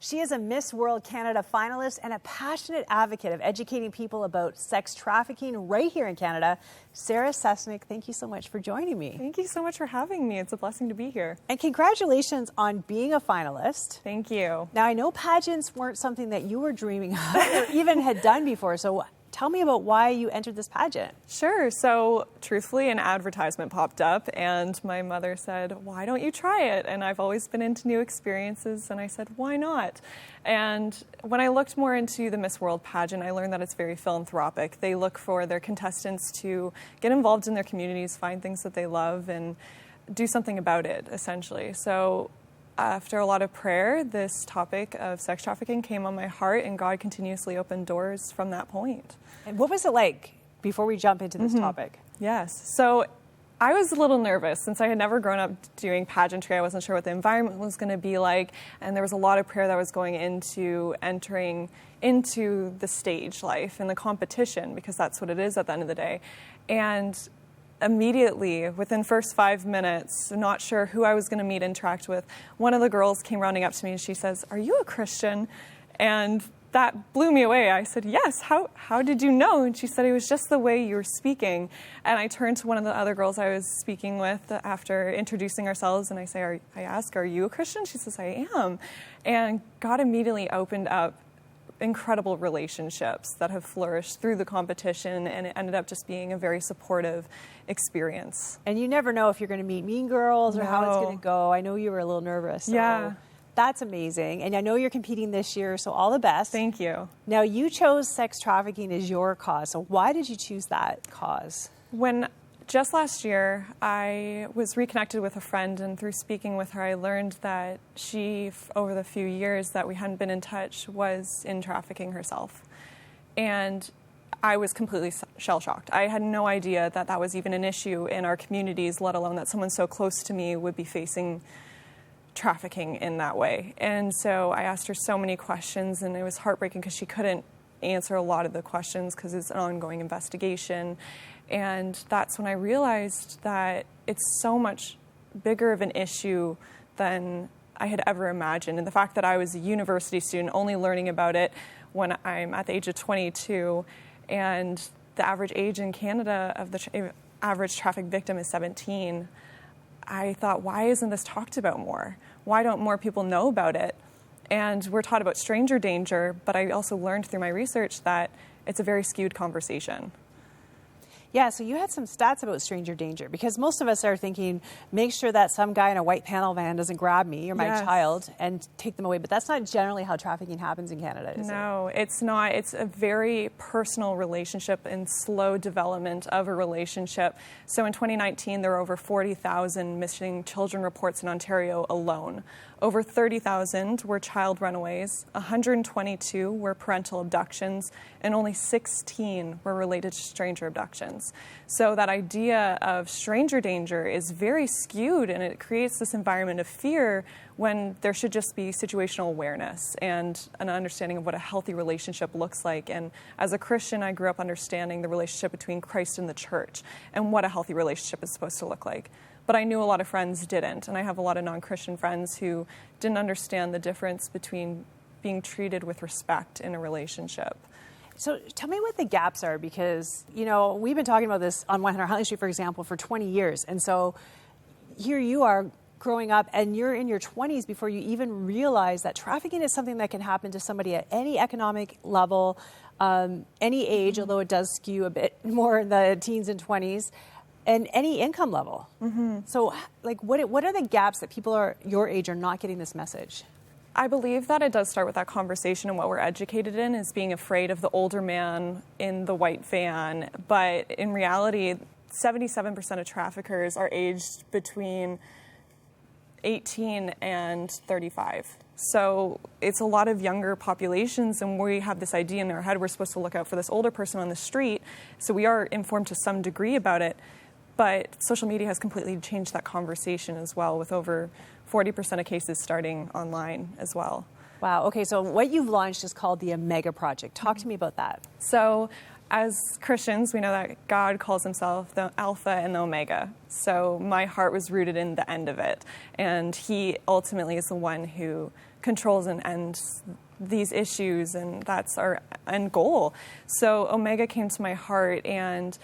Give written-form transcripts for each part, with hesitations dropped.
She is a Miss World Canada finalist and a passionate advocate of educating people about sex trafficking right here in Canada. Sarah Cestnick, thank you so much for joining me. Thank you so much for having me. It's a blessing to be here. And congratulations on being a finalist. Thank you. Now, I know pageants weren't something that you were dreaming of or even had done before, so tell me about why you entered this pageant. Sure. So, truthfully, an advertisement popped up, and my mother said, why don't you try it? And I've always been into new experiences, and I said, why not? And when I looked more into the Miss World pageant, I learned that it's very philanthropic. They look for their contestants to get involved in their communities, find things that they love, and do something about it, essentially. So, after a lot of prayer, this topic of sex trafficking came on my heart, and God continuously opened doors from that point. And what was it like before we jump into this topic? Yes. So I was a little nervous since I had never grown up doing pageantry. I wasn't sure what the environment was going to be like, and there was a lot of prayer that was going into entering into the stage life and the competition, because that's what it is at the end of the day. And immediately, within first 5 minutes, not sure who I was going to meet, interact with, one of the girls came running up to me and she says, "Are you a Christian?" And that blew me away. I said, "Yes, how did you know?" And she said, "It was just the way you were speaking." And I turned to one of the other girls I was speaking with after introducing ourselves, and I ask, "Are you a Christian?" She says, "I am." And God immediately opened up incredible relationships that have flourished through the competition, and it ended up just being a very supportive experience. And you never know if you're going to meet mean girls or how it's going to go. I know you were a little nervous. So yeah. That's amazing. And I know you're competing this year, so all the best. Thank you. Now, you chose sex trafficking as your cause. So why did you choose that cause? Just last year, I was reconnected with a friend, and through speaking with her, I learned that she, over the few years that we hadn't been in touch, was in trafficking herself. And I was completely shell-shocked. I had no idea that that was even an issue in our communities, let alone that someone so close to me would be facing trafficking in that way. And so I asked her so many questions, and it was heartbreaking because she couldn't answer a lot of the questions because it's an ongoing investigation. And that's when I realized that it's so much bigger of an issue than I had ever imagined. And the fact that I was a university student only learning about it when I'm at the age of 22, and the average age in Canada of the average traffic victim is 17, I thought, why isn't this talked about more? Why don't more people know about it? And we're taught about stranger danger, but I also learned through my research that it's a very skewed conversation. Yeah, so you had some stats about stranger danger, because most of us are thinking, make sure that some guy in a white panel van doesn't grab me or my child and take them away. But that's not generally how trafficking happens in Canada, is it? No, it's not. It's a very personal relationship and slow development of a relationship. So in 2019, there were over 40,000 missing children reports in Ontario alone. Over 30,000 were child runaways, 122 were parental abductions, and only 16 were related to stranger abductions. So that idea of stranger danger is very skewed, and it creates this environment of fear when there should just be situational awareness and an understanding of what a healthy relationship looks like. And as a Christian, I grew up understanding the relationship between Christ and the church and what a healthy relationship is supposed to look like. But I knew a lot of friends didn't, and I have a lot of non-Christian friends who didn't understand the difference between being treated with respect in a relationship. So tell me what the gaps are, because, you know, we've been talking about this on 100 Huntley Street, for example, for 20 years. And so here you are growing up, and you're in your 20s before you even realize that trafficking is something that can happen to somebody at any economic level, any age, although it does skew a bit more in the teens and 20s. And any income level. So, like, what are the gaps that people your age are not getting this message? I believe that it does start with that conversation, and what we're educated in is being afraid of the older man in the white van. But in reality, 77% of traffickers are aged between 18 and 35. So it's a lot of younger populations, and we have this idea in our head we're supposed to look out for this older person on the street. So we are informed to some degree about it. But social media has completely changed that conversation as well, with over 40% of cases starting online as well. Wow. Okay, so what you've launched is called the Omega Project. Talk to me about that. So as Christians, we know that God calls himself the Alpha and the Omega. So my heart was rooted in the end of it. And he ultimately is the one who controls and ends these issues, and that's our end goal. So Omega came to my heart, and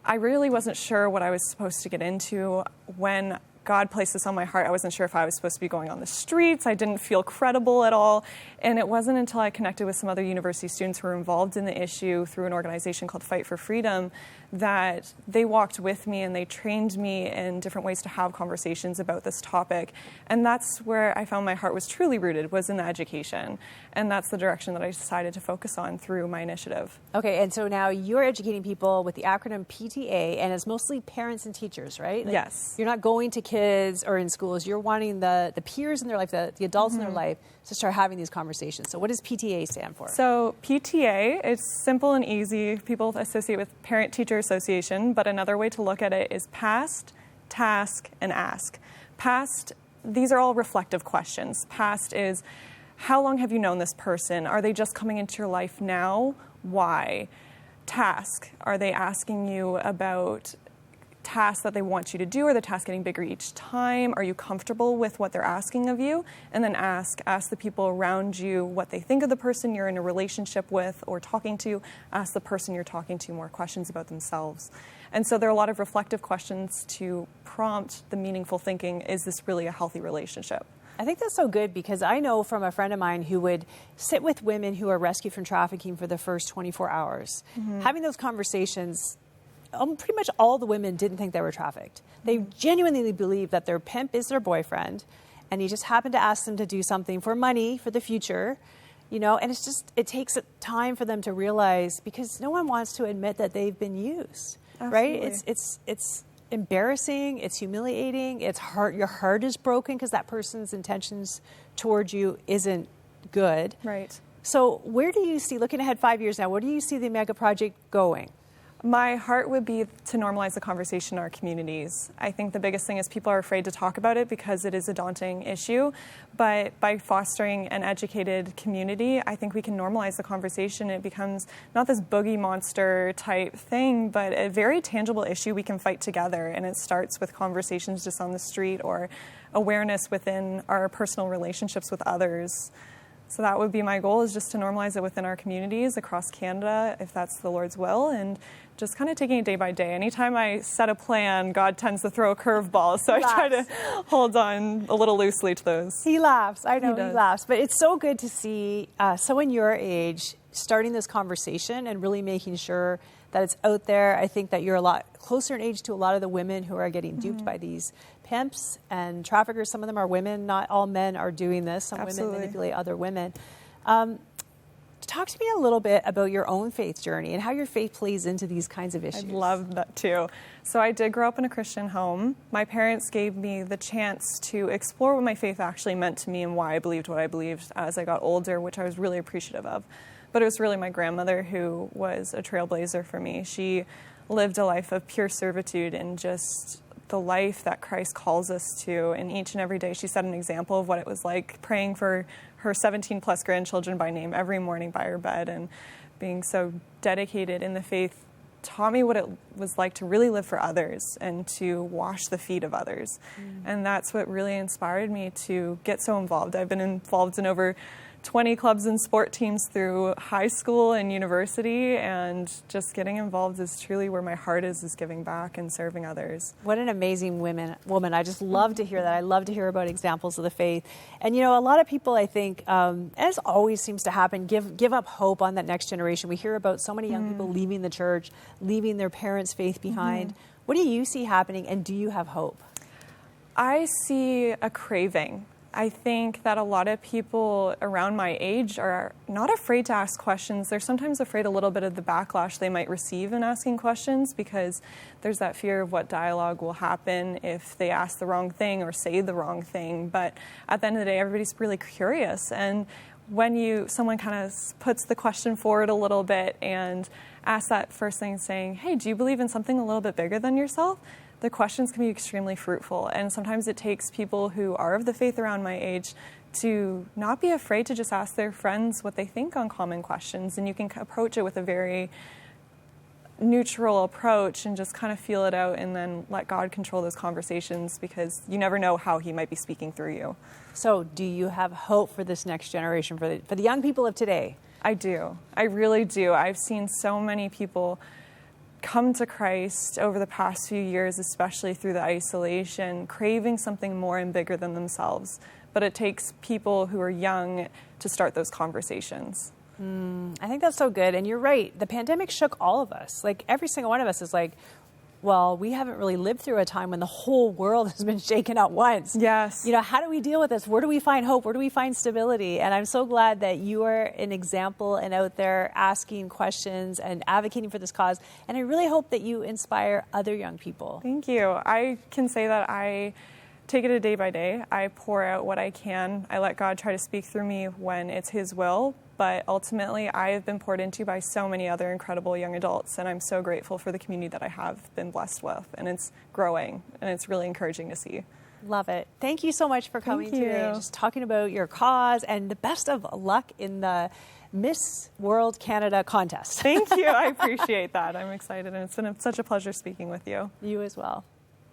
I really wasn't sure what I was supposed to get into. When God placed this on my heart, I wasn't sure if I was supposed to be going on the streets. I didn't feel credible at all. And it wasn't until I connected with some other university students who were involved in the issue through an organization called Fight for Freedom that they walked with me and they trained me in different ways to have conversations about this topic. And that's where I found my heart was truly rooted, was in the education. And that's the direction that I decided to focus on through my initiative. Okay, and so now you're educating people with the acronym PTA, and it's mostly parents and teachers, right? Like, yes. You're not going to kids or in schools. You're wanting the peers in their life, the adults in their life, to start having these conversations. So what does PTA stand for? So PTA, it's simple and easy. People associate with Parent-Teacher Association, but another way to look at it is past, task, and ask. Past, these are all reflective questions. Past is, how long have you known this person? Are they just coming into your life now? Why? Task, are they asking you about tasks that they want you to do? Are the tasks getting bigger each time? Are you comfortable with what they're asking of you? And then ask the people around you what they think of the person you're in a relationship with or talking to. Ask the person you're talking to more questions about themselves. And so there are a lot of reflective questions to prompt the meaningful thinking, is this really a healthy relationship? I think that's so good, because I know from a friend of mine who would sit with women who are rescued from trafficking for the first 24 hours. Having those conversations, pretty much all the women didn't think they were trafficked. They genuinely believed that their pimp is their boyfriend, and he just happened to ask them to do something for money for the future, and it takes time for them to realize, because no one wants to admit that they've been used. Absolutely. Right? It's embarrassing, it's humiliating, it's hard, your heart is broken because that person's intentions towards you isn't good. Right. So where do you see, looking ahead 5 years now, where do you see the Omega Project going? My heart would be to normalize the conversation in our communities. I think the biggest thing is people are afraid to talk about it because it is a daunting issue. But by fostering an educated community, I think we can normalize the conversation. It becomes not this boogie monster type thing, but a very tangible issue we can fight together. And it starts with conversations just on the street or awareness within our personal relationships with others. So that would be my goal, is just to normalize it within our communities across Canada, if that's the Lord's will, and just kind of taking it day by day. Anytime I set a plan, God tends to throw a curveball, so I try to hold on a little loosely to those. He laughs. I know he laughs. But it's so good to see someone your age starting this conversation and really making sure that it's out there. I think that you're a lot closer in age to a lot of the women who are getting duped by these pimps and traffickers. Some of them are women. Not all men are doing this. Some women manipulate other women. Talk to me a little bit about your own faith journey and how your faith plays into these kinds of issues. I'd love that too. So I did grow up in a Christian home. My parents gave me the chance to explore what my faith actually meant to me and why I believed what I believed as I got older, which I was really appreciative of. But it was really my grandmother who was a trailblazer for me. She lived a life of pure servitude and just the life that Christ calls us to. And each and every day she set an example of what it was like praying for her 17 plus grandchildren by name every morning by her bed, and being so dedicated in the faith taught me what it was like to really live for others and to wash the feet of others. And that's what really inspired me to get so involved. I've been involved in over 20 clubs and sport teams through high school and university, and just getting involved is truly where my heart is giving back and serving others. What an amazing woman. I just love to hear that. I love to hear about examples of the faith. And, a lot of people, I think, as always seems to happen, give up hope on that next generation. We hear about so many young people leaving the church, leaving their parents' faith behind. What do you see happening, and do you have hope? I see a craving. I think that a lot of people around my age are not afraid to ask questions. They're sometimes afraid a little bit of the backlash they might receive in asking questions, because there's that fear of what dialogue will happen if they ask the wrong thing or say the wrong thing. But at the end of the day, everybody's really curious. And when someone kind of puts the question forward a little bit and asks that first thing, saying, hey, do you believe in something a little bit bigger than yourself? The questions can be extremely fruitful, and sometimes it takes people who are of the faith around my age to not be afraid to just ask their friends what they think on common questions, and you can approach it with a very neutral approach and just kind of feel it out and then let God control those conversations, because you never know how he might be speaking through you. So do you have hope for this next generation, for the young people of today? I do. I really do. I've seen so many people come to Christ over the past few years, especially through the isolation, craving something more and bigger than themselves. But it takes people who are young to start those conversations. I think that's so good. And you're right. The pandemic shook all of us. Like, every single one of us is like, well, we haven't really lived through a time when the whole world has been shaken at once. Yes. You know, how do we deal with this? Where do we find hope? Where do we find stability? And I'm so glad that you are an example and out there asking questions and advocating for this cause. And I really hope that you inspire other young people. Thank you. I can say that I take it a day by day. I pour out what I can. I let God try to speak through me when it's his will. But ultimately, I have been poured into by so many other incredible young adults, and I'm so grateful for the community that I have been blessed with. And it's growing, and it's really encouraging to see. Love it. Thank you so much for coming today and just talking about your cause, and the best of luck in the Miss World Canada contest. Thank you. I appreciate that. I'm excited, and it's been such a pleasure speaking with you. You as well.